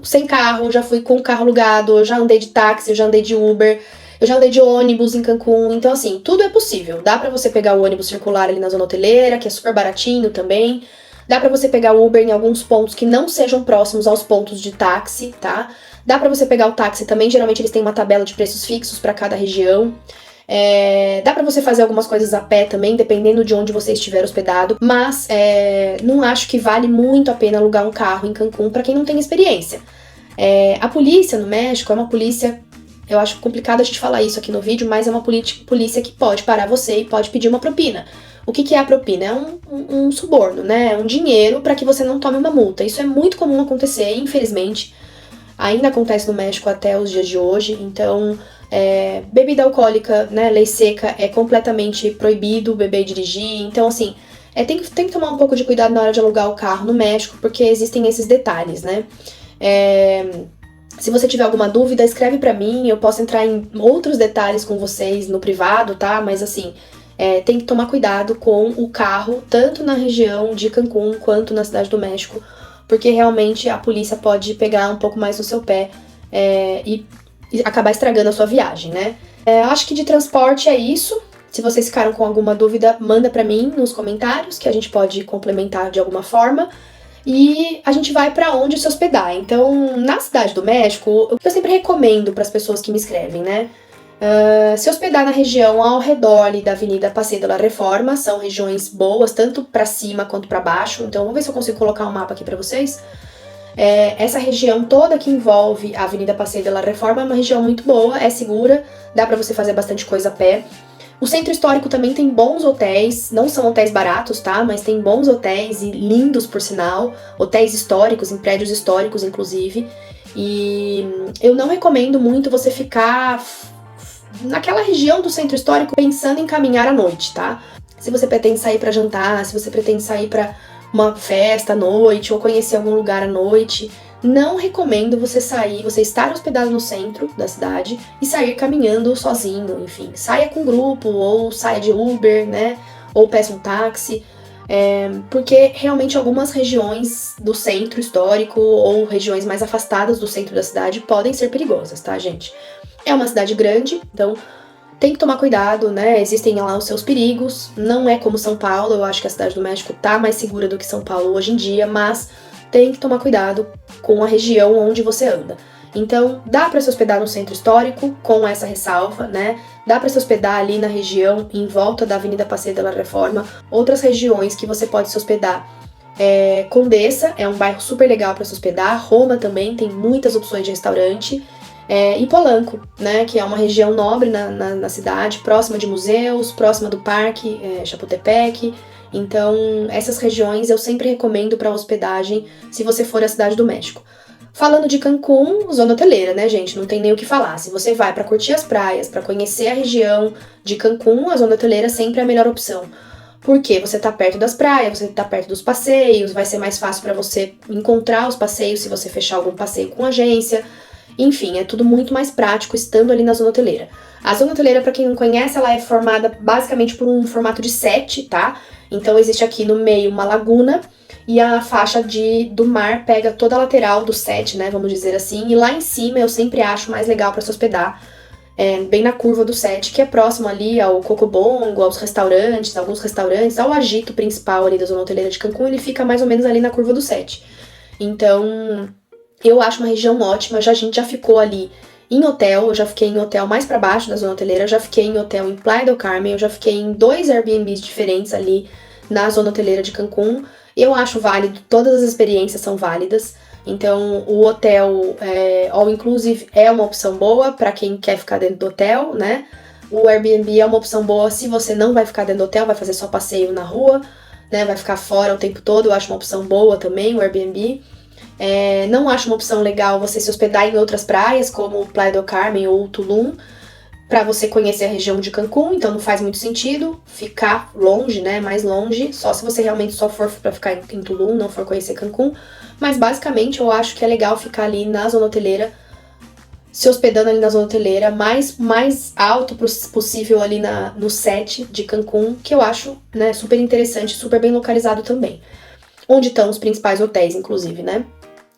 sem carro, já fui com carro alugado, eu já andei de táxi, eu já andei de Uber, eu já andei de ônibus em Cancún. Então assim, tudo é possível. Dá pra você pegar o ônibus circular ali na zona hoteleira, que é super baratinho também. Dá pra você pegar o Uber em alguns pontos que não sejam próximos aos pontos de táxi, tá? Dá pra você pegar o táxi também, geralmente eles têm uma tabela de preços fixos pra cada região. Dá pra você fazer algumas coisas a pé também, dependendo de onde você estiver hospedado. Mas não acho que vale muito a pena alugar um carro em Cancún pra quem não tem experiência. A polícia no México é uma polícia... Eu acho complicado a gente falar isso aqui no vídeo, mas é uma polícia que pode parar você e pode pedir uma propina. O que é a propina? É um suborno, né? É um dinheiro para que você não tome uma multa. Isso é muito comum acontecer, infelizmente. Ainda acontece no México até os dias de hoje. Então, bebida alcoólica, né? Lei seca, é completamente proibido beber e dirigir. Então, assim, tem que tomar um pouco de cuidado na hora de alugar o carro no México, porque existem esses detalhes, né? Se você tiver alguma dúvida, escreve pra mim. Eu posso entrar em outros detalhes com vocês no privado, tá? Mas, assim... tem que tomar cuidado com o carro, tanto na região de Cancún quanto na Cidade do México, porque realmente a polícia pode pegar um pouco mais no seu pé e acabar estragando a sua viagem, né? Acho que de transporte é isso. Se vocês ficaram com alguma dúvida, manda pra mim nos comentários, que a gente pode complementar de alguma forma. E a gente vai pra onde se hospedar. Então, na Cidade do México, o que eu sempre recomendo para as pessoas que me escrevem, né? Se hospedar na região ao redor ali da Avenida Passeio de la Reforma, são regiões boas, tanto para cima quanto para baixo. Então, vamos ver se eu consigo colocar um mapa aqui para vocês. Essa região toda que envolve a Avenida Passeio de la Reforma é uma região muito boa, é segura, dá para você fazer bastante coisa a pé. O centro histórico também tem bons hotéis, não são hotéis baratos, tá? Mas tem bons hotéis e lindos, por sinal. Hotéis históricos, em prédios históricos, inclusive. E eu não recomendo muito você ficar... naquela região do centro histórico pensando em caminhar à noite, tá? Se você pretende sair pra jantar, se você pretende sair pra uma festa à noite ou conhecer algum lugar à noite, não recomendo você estar hospedado no centro da cidade e sair caminhando sozinho, enfim. Saia com grupo ou saia de Uber, né? Ou peça um táxi. Porque realmente algumas regiões do centro histórico ou regiões mais afastadas do centro da cidade podem ser perigosas, tá, gente? É uma cidade grande, então tem que tomar cuidado, né? Existem lá os seus perigos. Não é como São Paulo, eu acho que a Cidade do México tá mais segura do que São Paulo hoje em dia, mas tem que tomar cuidado com a região onde você anda. Então, dá para se hospedar no centro histórico, com essa ressalva, né? Dá para se hospedar ali na região em volta da Avenida Passeio da Reforma. Outras regiões que você pode se hospedar Condessa é um bairro super legal para se hospedar. Roma também tem muitas opções de restaurante. E Polanco, né, que é uma região nobre na cidade, próxima de museus, próxima do parque Chapultepec. Então, essas regiões eu sempre recomendo para hospedagem se você for à Cidade do México. Falando de Cancún, zona hoteleira, né, gente? Não tem nem o que falar. Se você vai para curtir as praias, para conhecer a região de Cancún, a zona hoteleira sempre é a melhor opção. Porque você tá perto das praias, você tá perto dos passeios, vai ser mais fácil para você encontrar os passeios se você fechar algum passeio com agência. Enfim, é tudo muito mais prático estando ali na zona hoteleira. A zona hoteleira, para quem não conhece, ela é formada basicamente por um formato de sete, tá? Então existe aqui no meio uma laguna e a faixa do mar pega toda a lateral do sete, né? Vamos dizer assim. E lá em cima eu sempre acho mais legal para se hospedar. Bem na curva do sete, que é próximo ali ao Cocobongo, aos restaurantes, alguns restaurantes, ao agito principal ali da zona hoteleira de Cancún, ele fica mais ou menos ali na curva do sete. Então, eu acho uma região ótima, a gente já ficou ali em hotel, eu já fiquei em hotel mais pra baixo da zona hoteleira, eu já fiquei em hotel em Playa del Carmen, eu já fiquei em 2 Airbnbs diferentes ali na zona hoteleira de Cancún. Eu acho válido, todas as experiências são válidas. Então, o hotel all inclusive é uma opção boa para quem quer ficar dentro do hotel, né? O Airbnb é uma opção boa se você não vai ficar dentro do hotel, vai fazer só passeio na rua, né? Vai ficar fora o tempo todo, eu acho uma opção boa também, o Airbnb. Não acho uma opção legal você se hospedar em outras praias, como Playa del Carmen ou Tulum, para você conhecer a região de Cancún, então não faz muito sentido ficar longe, né? Mais longe, só se você realmente só for para ficar em Tulum, não for conhecer Cancún. Mas basicamente eu acho que é legal ficar ali na zona hoteleira, se hospedando ali na zona hoteleira, mais alto possível ali no set de Cancún, que eu acho, né, super interessante, super bem localizado também. Onde estão os principais hotéis, inclusive, né?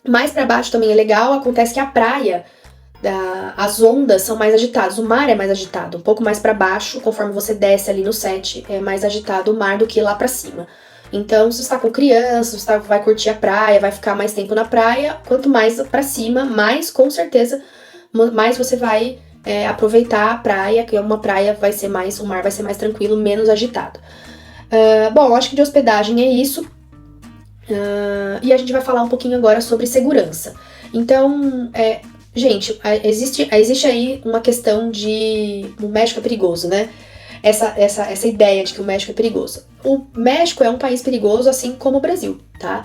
Mais pra baixo também é legal, acontece que a praia, as ondas são mais agitadas, o mar é mais agitado, um pouco mais pra baixo, conforme você desce ali no set, é mais agitado o mar do que lá pra cima. Então, se você está com criança, você vai curtir a praia, vai ficar mais tempo na praia, quanto mais pra cima, mais, com certeza, mais você vai aproveitar a praia, que uma praia vai ser mais, o mar vai ser mais tranquilo, menos agitado. Bom, acho que de hospedagem é isso. E a gente vai falar um pouquinho agora sobre segurança. Então, gente, existe aí uma questão de o México é perigoso, né? Essa ideia de que o México é perigoso. O México é um país perigoso, assim como o Brasil, tá?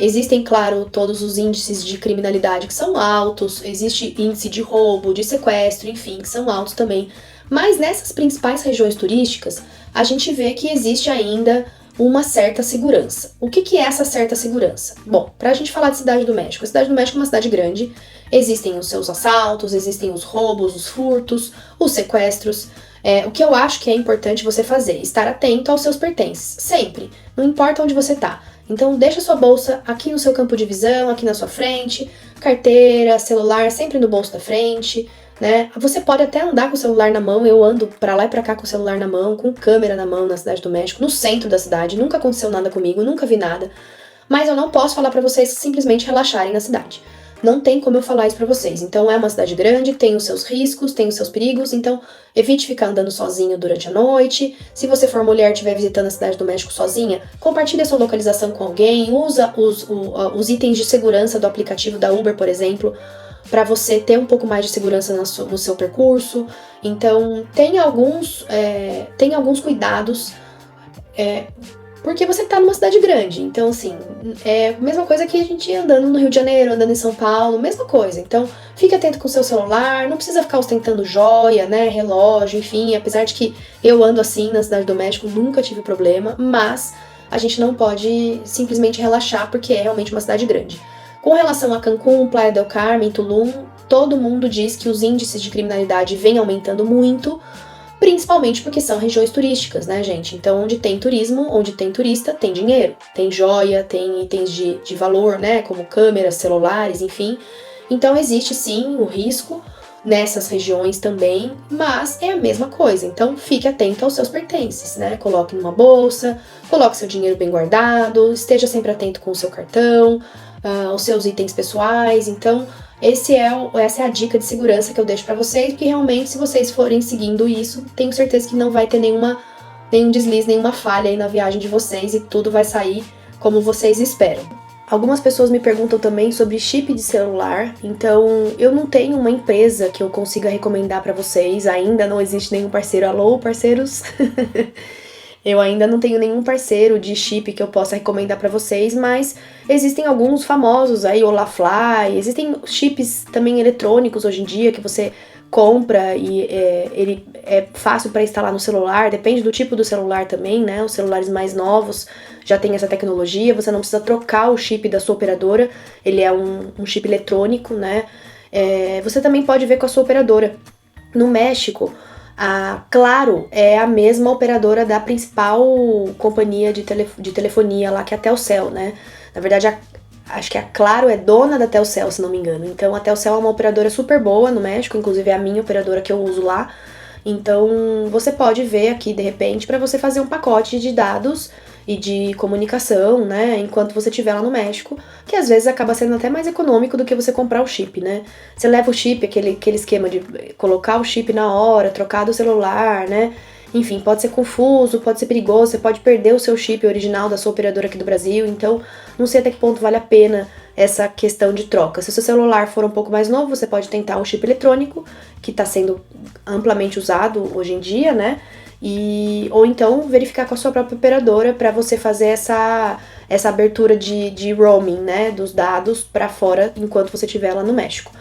Existem, claro, todos os índices de criminalidade que são altos, existe índice de roubo, de sequestro, enfim, que são altos também. Mas nessas principais regiões turísticas, a gente vê que existe ainda uma certa segurança. O que é essa certa segurança? Bom, pra gente falar de Cidade do México, a Cidade do México é uma cidade grande, existem os seus assaltos, existem os roubos, os furtos, os sequestros. O que eu acho que é importante você fazer, estar atento aos seus pertences, sempre, não importa onde você tá. Então deixa sua bolsa aqui no seu campo de visão, aqui na sua frente, carteira, celular sempre no bolso da frente, né? Você pode até andar com o celular na mão, eu ando pra lá e pra cá com o celular na mão, com câmera na mão na Cidade do México, no centro da cidade, nunca aconteceu nada comigo, nunca vi nada, mas eu não posso falar pra vocês simplesmente relaxarem na cidade. Não tem como eu falar isso pra vocês. Então é uma cidade grande, tem os seus riscos, tem os seus perigos, então evite ficar andando sozinho durante a noite. Se você for mulher e estiver visitando a Cidade do México sozinha, compartilhe a sua localização com alguém, usa os itens de segurança do aplicativo da Uber, por exemplo, para você ter um pouco mais de segurança no seu percurso. Então tem alguns cuidados, porque você tá numa cidade grande, então assim, é a mesma coisa que a gente andando no Rio de Janeiro, andando em São Paulo, mesma coisa. Então, fique atento com o seu celular, não precisa ficar ostentando joia, né, relógio, enfim, apesar de que eu ando assim na Cidade do México, nunca tive problema, mas a gente não pode simplesmente relaxar porque é realmente uma cidade grande. Com relação a Cancún, Playa del Carmen, Tulum, todo mundo diz que os índices de criminalidade vêm aumentando muito, principalmente porque são regiões turísticas, né, gente? Então, onde tem turismo, onde tem turista, tem dinheiro, tem joia, tem itens de valor, né, como câmeras, celulares, enfim. Então, existe sim o risco nessas regiões também, mas é a mesma coisa. Então, fique atento aos seus pertences, né? Coloque numa bolsa, coloque seu dinheiro bem guardado, esteja sempre atento com o seu cartão, os seus itens pessoais. Então, Essa é a dica de segurança que eu deixo pra vocês, porque realmente, se vocês forem seguindo isso, tenho certeza que não vai ter nenhum deslize, nenhuma falha aí na viagem de vocês e tudo vai sair como vocês esperam. Algumas pessoas me perguntam também sobre chip de celular, então eu não tenho uma empresa que eu consiga recomendar pra vocês, ainda não existe nenhum parceiro. Alô, parceiros? Eu ainda não tenho nenhum parceiro de chip que eu possa recomendar pra vocês, mas existem alguns famosos aí, Olafly, existem chips também eletrônicos hoje em dia que você compra e ele é fácil para instalar no celular, depende do tipo do celular também, né? Os celulares mais novos já tem essa tecnologia, você não precisa trocar o chip da sua operadora, ele é um chip eletrônico, né? Você também pode ver com a sua operadora. No México, a Claro é a mesma operadora da principal companhia de telefonia lá, que é a Telcel, né? Na verdade, acho que a Claro é dona da Telcel, se não me engano. Então, a Telcel é uma operadora super boa no México, inclusive é a minha operadora que eu uso lá. Então, você pode ver aqui, de repente, para você fazer um pacote de dados e de comunicação, né, enquanto você estiver lá no México, que às vezes acaba sendo até mais econômico do que você comprar o chip, né? Você leva o chip, aquele esquema de colocar o chip na hora, trocar do celular, né? Enfim, pode ser confuso, pode ser perigoso, você pode perder o seu chip original da sua operadora aqui do Brasil, então não sei até que ponto vale a pena essa questão de troca. Se o seu celular for um pouco mais novo, você pode tentar um chip eletrônico, que está sendo amplamente usado hoje em dia, né? Ou então verificar com a sua própria operadora para você fazer essa abertura de roaming, né, dos dados para fora enquanto você estiver lá no México.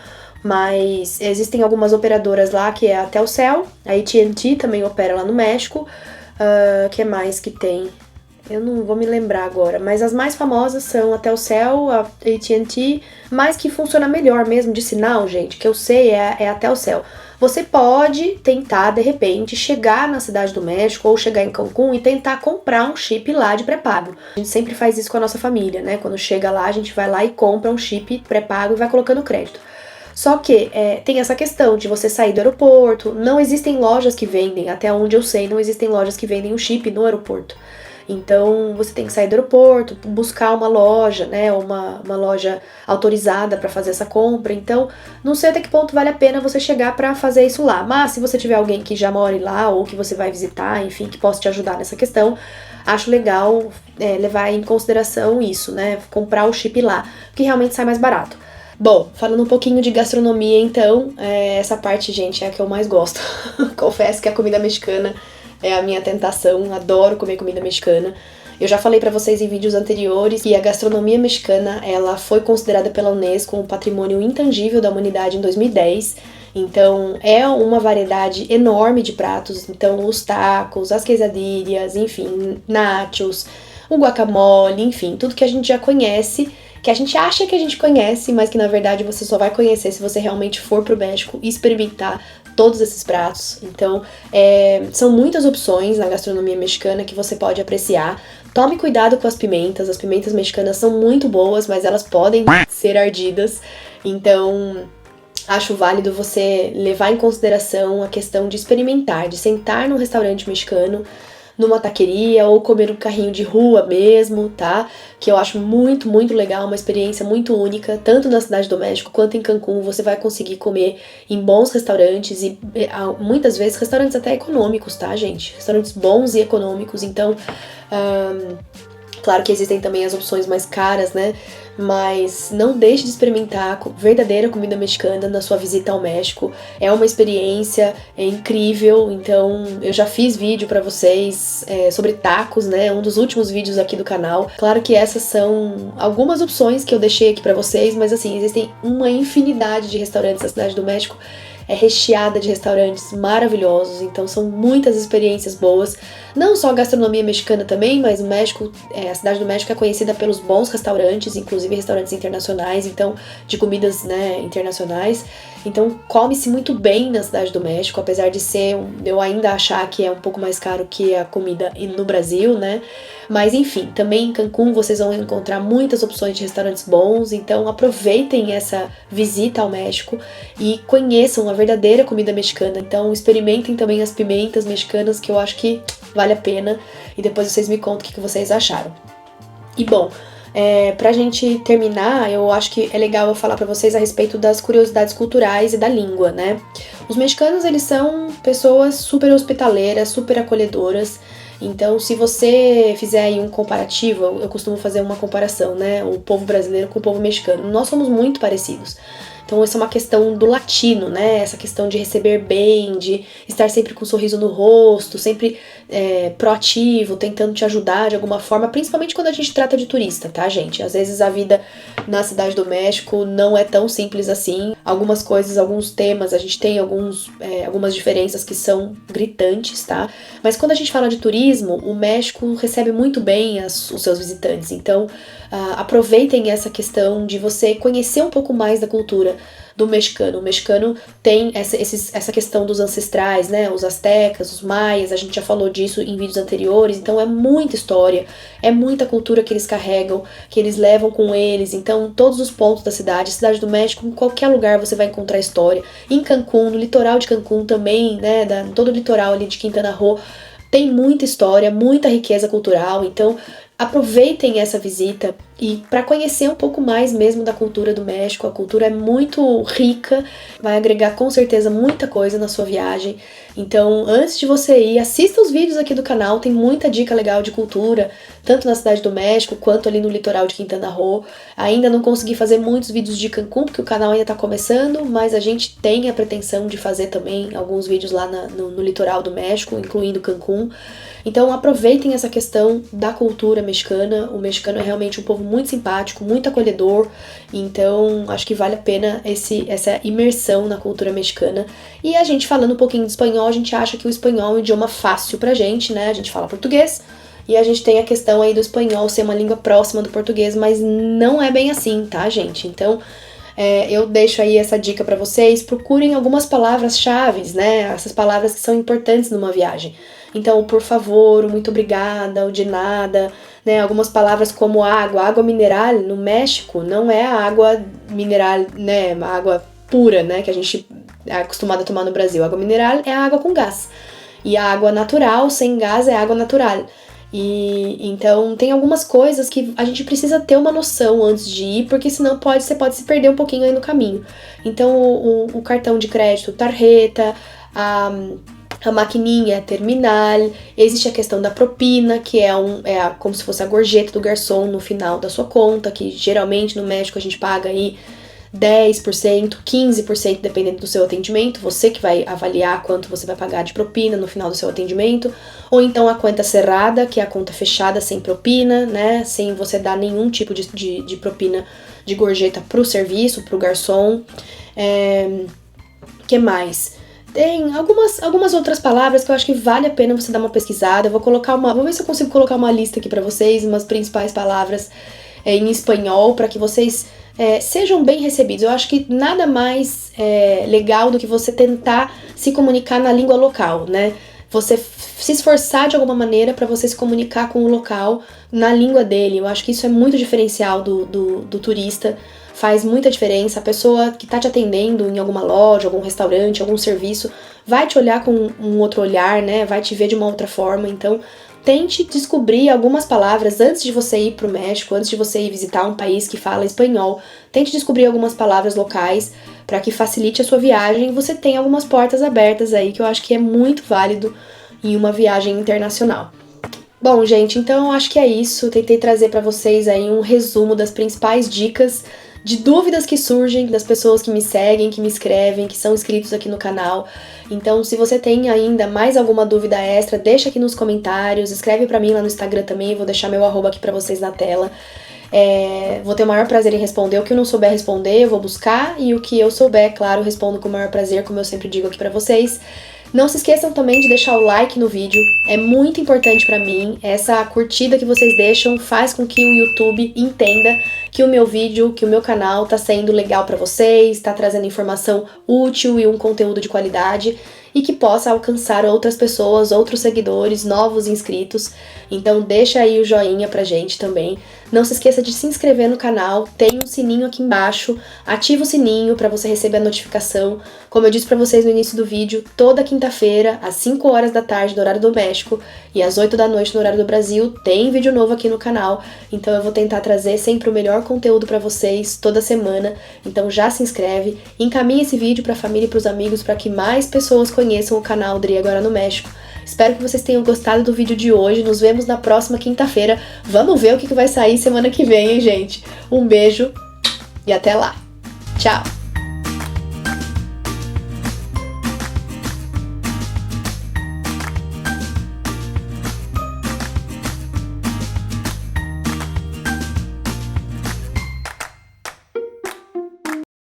Mas existem algumas operadoras lá, que é a Telcel, a AT&T também opera lá no México. Que mais que tem? Eu não vou me lembrar agora, mas as mais famosas são a Telcel, a AT&T, mas que funciona melhor mesmo de sinal, gente, que eu sei é a Telcel. Você pode tentar, de repente, chegar na Cidade do México ou chegar em Cancún e tentar comprar um chip lá de pré-pago. A gente sempre faz isso com a nossa família, né? Quando chega lá, a gente vai lá e compra um chip pré-pago e vai colocando crédito. Só que tem essa questão de você sair do aeroporto, não existem lojas que vendem, até onde eu sei, não existem lojas que vendem o chip no aeroporto. Então você tem que sair do aeroporto, buscar uma loja, né, uma loja autorizada para fazer essa compra. Então não sei até que ponto vale a pena você chegar para fazer isso lá. Mas se você tiver alguém que já mora lá ou que você vai visitar, enfim, que possa te ajudar nessa questão, acho legal levar em consideração isso, né, comprar o chip lá, que realmente sai mais barato. Bom, falando um pouquinho de gastronomia então, essa parte, gente, é a que eu mais gosto. Confesso que a comida mexicana é a minha tentação, adoro comer comida mexicana. Eu já falei pra vocês em vídeos anteriores que a gastronomia mexicana, ela foi considerada pela Unesco um patrimônio intangível da humanidade em 2010. Então, é uma variedade enorme de pratos. Então, os tacos, as quesadillas, enfim, nachos, o guacamole, enfim, tudo que a gente já conhece, que a gente acha que a gente conhece, mas que na verdade você só vai conhecer se você realmente for pro México e experimentar todos esses pratos. Então, são muitas opções na gastronomia mexicana que você pode apreciar. Tome cuidado com as pimentas mexicanas são muito boas, mas elas podem ser ardidas. Então, acho válido você levar em consideração a questão de experimentar, de sentar num restaurante mexicano, numa taqueria ou comer um carrinho de rua mesmo, tá? Que eu acho muito, muito legal, uma experiência muito única, tanto na Cidade do México quanto em Cancún. Você vai conseguir comer em bons restaurantes e muitas vezes restaurantes até econômicos, tá, gente? Restaurantes bons e econômicos, então claro que existem também as opções mais caras, né? Mas não deixe de experimentar a verdadeira comida mexicana na sua visita ao México. É uma experiência incrível, então eu já fiz vídeo pra vocês sobre tacos, né? Um dos últimos vídeos aqui do canal. Claro que essas são algumas opções que eu deixei aqui pra vocês, mas assim, existem uma infinidade de restaurantes na Cidade do México. É recheada de restaurantes maravilhosos, então são muitas experiências boas. Não só a gastronomia mexicana também, mas o México, a Cidade do México é conhecida pelos bons restaurantes, inclusive restaurantes internacionais, então de comidas, né, internacionais. Então come-se muito bem na Cidade do México, apesar de eu ainda achar que é um pouco mais caro que a comida no Brasil, né? Mas enfim, também em Cancún vocês vão encontrar muitas opções de restaurantes bons, então aproveitem essa visita ao México e conheçam a verdadeira comida mexicana. Então experimentem também as pimentas mexicanas, que eu acho que vale a pena, e depois vocês me contam o que vocês acharam. E bom, Pra gente terminar, eu acho que é legal eu falar pra vocês a respeito das curiosidades culturais e da língua, né? Os mexicanos, eles são pessoas super hospitaleiras, super acolhedoras. Então, se você fizer aí um comparativo, eu costumo fazer uma comparação, né? O povo brasileiro com o povo mexicano. Nós somos muito parecidos. Então, essa é uma questão do latino, né? Essa questão de receber bem, de estar sempre com um sorriso no rosto, sempre proativo, tentando te ajudar de alguma forma, principalmente quando a gente trata de turista, tá, gente? Às vezes a vida na Cidade do México não é tão simples assim. Algumas coisas, alguns temas, a gente tem algumas diferenças que são gritantes, tá? Mas quando a gente fala de turismo, o México recebe muito bem os seus visitantes. Então, aproveitem essa questão de você conhecer um pouco mais da cultura do mexicano. O mexicano tem essa questão dos ancestrais, né? Os astecas, os maias, a gente já falou disso em vídeos anteriores, então é muita história, é muita cultura que eles carregam, que eles levam com eles. Então, todos os pontos da Cidade do México, em qualquer lugar você vai encontrar história. Em Cancún, no litoral de Cancún também, né? Todo o litoral ali de Quintana Roo, tem muita história, muita riqueza cultural. Então, aproveitem essa visita e para conhecer um pouco mais mesmo da cultura do México. A cultura é muito rica, vai agregar com certeza muita coisa na sua viagem. Então, antes de você ir, assista os vídeos aqui do canal, tem muita dica legal de cultura, tanto na Cidade do México quanto ali no litoral de Quintana Roo. Ainda não consegui fazer muitos vídeos de Cancún, porque o canal ainda tá começando, mas a gente tem a pretensão de fazer também alguns vídeos lá no litoral do México, incluindo Cancún. Então aproveitem essa questão da cultura mexicana. O mexicano é realmente um povo muito simpático, muito acolhedor, então acho que vale a pena essa imersão na cultura mexicana. E a gente falando um pouquinho de espanhol, a gente acha que o espanhol é um idioma fácil pra gente, né? A gente fala português, e a gente tem a questão aí do espanhol ser uma língua próxima do português, mas não é bem assim, tá, gente? Então, eu deixo aí essa dica pra vocês, procurem algumas palavras-chave, né? Essas palavras que são importantes numa viagem. Então, por favor, o muito obrigada, o de nada, né? Algumas palavras como água mineral no México não é a água mineral, né? A água pura, né? Que a gente é acostumado a tomar no Brasil. Água mineral é a água com gás. E a água natural, sem gás, é água natural. E então tem algumas coisas que a gente precisa ter uma noção antes de ir, porque senão você pode se perder um pouquinho aí no caminho. Então o cartão de crédito, tarjeta, a maquininha, terminal, existe a questão da propina, que é como se fosse a gorjeta do garçom no final da sua conta, que geralmente no México a gente paga aí 10%, 15%, dependendo do seu atendimento, você que vai avaliar quanto você vai pagar de propina no final do seu atendimento, ou então a conta cerrada, que é a conta fechada sem propina, né, sem você dar nenhum tipo de propina de gorjeta pro serviço, pro garçom. Que mais? Tem algumas outras palavras que eu acho que vale a pena você dar uma pesquisada. Vou ver se eu consigo colocar uma lista aqui pra vocês, umas principais palavras em espanhol, para que vocês sejam bem recebidos. Eu acho que nada mais legal do que você tentar se comunicar na língua local, né? Você se esforçar de alguma maneira para você se comunicar com o local na língua dele. Eu acho que isso é muito diferencial do turista. Faz muita diferença. A pessoa que tá te atendendo em alguma loja, algum restaurante, algum serviço, vai te olhar com um outro olhar, né? Vai te ver de uma outra forma. Então, tente descobrir algumas palavras antes de você ir pro México, antes de você ir visitar um país que fala espanhol. Tente descobrir algumas palavras locais para que facilite a sua viagem. Você tem algumas portas abertas aí que eu acho que é muito válido em uma viagem internacional. Bom, gente, então eu acho que é isso. Tentei trazer para vocês aí um resumo das principais dicas de dúvidas que surgem das pessoas que me seguem, que me escrevem, que são inscritos aqui no canal. Então, se você tem ainda mais alguma dúvida extra, deixa aqui nos comentários, escreve pra mim lá no Instagram também, vou deixar meu arroba aqui pra vocês na tela. Vou ter o maior prazer em responder. O que eu não souber responder, eu vou buscar, e o que eu souber, claro, eu respondo com o maior prazer, como eu sempre digo aqui pra vocês. Não se esqueçam também de deixar o like no vídeo, é muito importante pra mim. Essa curtida que vocês deixam faz com que o YouTube entenda que o meu vídeo, que o meu canal tá sendo legal pra vocês, tá trazendo informação útil e um conteúdo de qualidade. e que possa alcançar outras pessoas, outros seguidores, novos inscritos. Então deixa aí o joinha pra gente também. Não se esqueça de se inscrever no canal, tem um sininho aqui embaixo, ativa o sininho para você receber a notificação. Como eu disse para vocês no início do vídeo, toda quinta-feira, às 5 horas da tarde no horário do México e às 8 da noite no horário do Brasil, tem vídeo novo aqui no canal. Então eu vou tentar trazer sempre o melhor conteúdo para vocês toda semana. Então já se inscreve, encaminhe esse vídeo para a família e para os amigos para que mais pessoas conheçam o canal Dri Agora no México. Espero que vocês tenham gostado do vídeo de hoje. Nos vemos na próxima quinta-feira. Vamos ver o que vai sair semana que vem, hein, gente? Um beijo e até lá. Tchau!